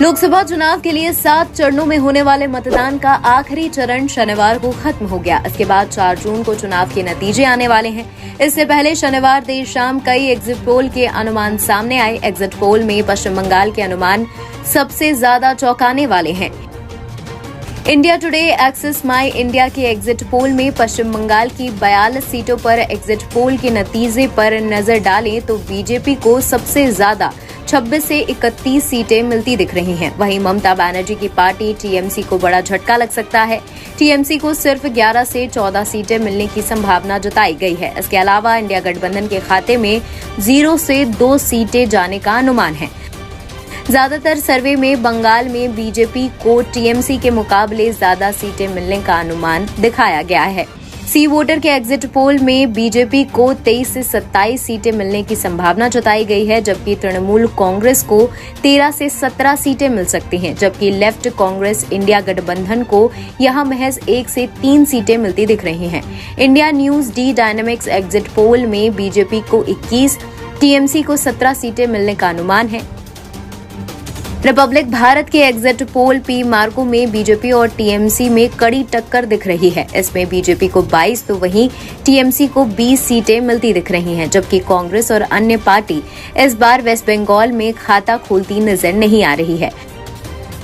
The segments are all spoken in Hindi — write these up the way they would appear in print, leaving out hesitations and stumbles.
लोकसभा चुनाव के लिए 7 चरणों में होने वाले मतदान का आखिरी चरण शनिवार को खत्म हो गया। इसके बाद 4 जून को चुनाव के नतीजे आने वाले हैं। इससे पहले शनिवार देर शाम कई एग्जिट पोल के अनुमान सामने आए। एग्जिट पोल में पश्चिम बंगाल के अनुमान सबसे ज्यादा चौंकाने वाले हैं। इंडिया टुडे एक्सिस माई इंडिया के एग्जिट पोल में पश्चिम बंगाल की 42 सीटों पर एग्जिट पोल के नतीजे पर नजर डालें तो बीजेपी को सबसे ज्यादा 26 से 31 सीटें मिलती दिख रही हैं। वहीं ममता बनर्जी की पार्टी टीएमसी को बड़ा झटका लग सकता है। टीएमसी को सिर्फ 11 से 14 सीटें मिलने की संभावना जताई गई है। इसके अलावा इंडिया गठबंधन के खाते में 0 से 2 सीटें जाने का अनुमान है। ज्यादातर सर्वे में बंगाल में बीजेपी को टीएमसी के मुकाबले ज्यादा सीटें मिलने का अनुमान दिखाया गया है। सी वोटर के एग्जिट पोल में बीजेपी को 23 से 27 सीटें मिलने की संभावना जताई गई है, जबकि तृणमूल कांग्रेस को 13 से 17 सीटें मिल सकती हैं, जबकि लेफ्ट कांग्रेस इंडिया गठबंधन को यहां महज 1 से 3 सीटें मिलती दिख रही हैं। India news D dynamics exit poll में बीजेपी को 21, टीएमसी को 17 सीटें मिलने का अनुमान है। रिपब्लिक भारत के एग्जिट पोल पी मार्को में बीजेपी और टीएमसी में कड़ी टक्कर दिख रही है। इसमें बीजेपी को 22 तो वहीं टीएमसी को 20 सीटें मिलती दिख रही हैं, जबकि कांग्रेस और अन्य पार्टी इस बार वेस्ट बंगाल में खाता खोलती नजर नहीं आ रही है।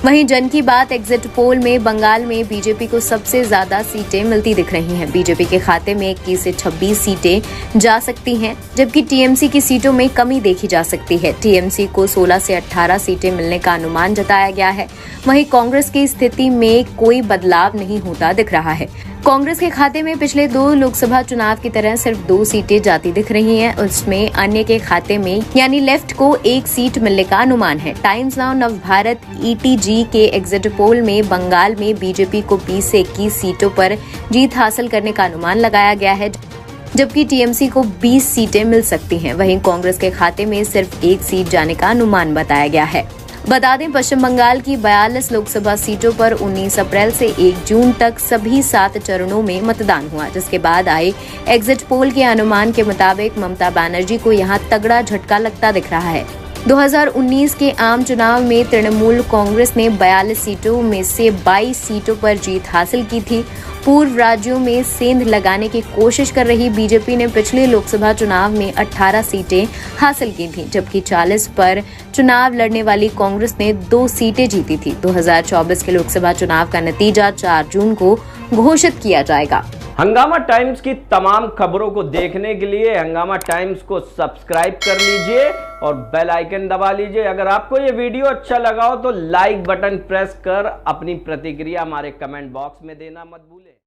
वहीं जन की बात एग्जिट पोल में बंगाल में बीजेपी को सबसे ज्यादा सीटें मिलती दिख रही हैं। बीजेपी के खाते में 21 से 26 सीटें जा सकती हैं, जबकि टीएमसी की सीटों में कमी देखी जा सकती है। टीएमसी को 16 से 18 सीटें मिलने का अनुमान जताया गया है। वहीं कांग्रेस की स्थिति में कोई बदलाव नहीं होता दिख रहा है। कांग्रेस के खाते में पिछले 2 लोकसभा चुनाव की तरह सिर्फ 2 सीटें जाती दिख रही हैं। उसमें अन्य के खाते में यानी लेफ्ट को 1 सीट मिलने का अनुमान है। टाइम्स नाउ नवभारत ईटीजी के एग्जिट पोल में बंगाल में बीजेपी को 20 से 21 सीटों पर जीत हासिल करने का अनुमान लगाया गया है, जबकि टीएमसी को 20 सीटें मिल सकती हैं। वहीं कांग्रेस के खाते में सिर्फ 1 सीट जाने का अनुमान बताया गया है। बता दें, पश्चिम बंगाल की 42 लोकसभा सीटों पर 19 अप्रैल से 1 जून तक सभी 7 चरणों में मतदान हुआ, जिसके बाद आए एग्जिट पोल के अनुमान के मुताबिक ममता बनर्जी को यहां तगड़ा झटका लगता दिख रहा है। 2019 के आम चुनाव में तृणमूल कांग्रेस ने 42 सीटों में से 22 सीटों पर जीत हासिल की थी। पूर्व राज्यों में सेंध लगाने की कोशिश कर रही बीजेपी ने पिछले लोकसभा चुनाव में 18 सीटें हासिल की थी, जबकि 40 पर चुनाव लड़ने वाली कांग्रेस ने 2 सीटें जीती थी। 2024 के लोकसभा चुनाव का नतीजा 4 जून को घोषित किया जाएगा। हंगामा टाइम्स की तमाम खबरों को देखने के लिए हंगामा टाइम्स को सब्सक्राइब कर लीजिए और बेल आइकन दबा लीजिए। अगर आपको ये वीडियो अच्छा लगा हो तो लाइक बटन प्रेस कर अपनी प्रतिक्रिया हमारे कमेंट बॉक्स में देना मत भूलें।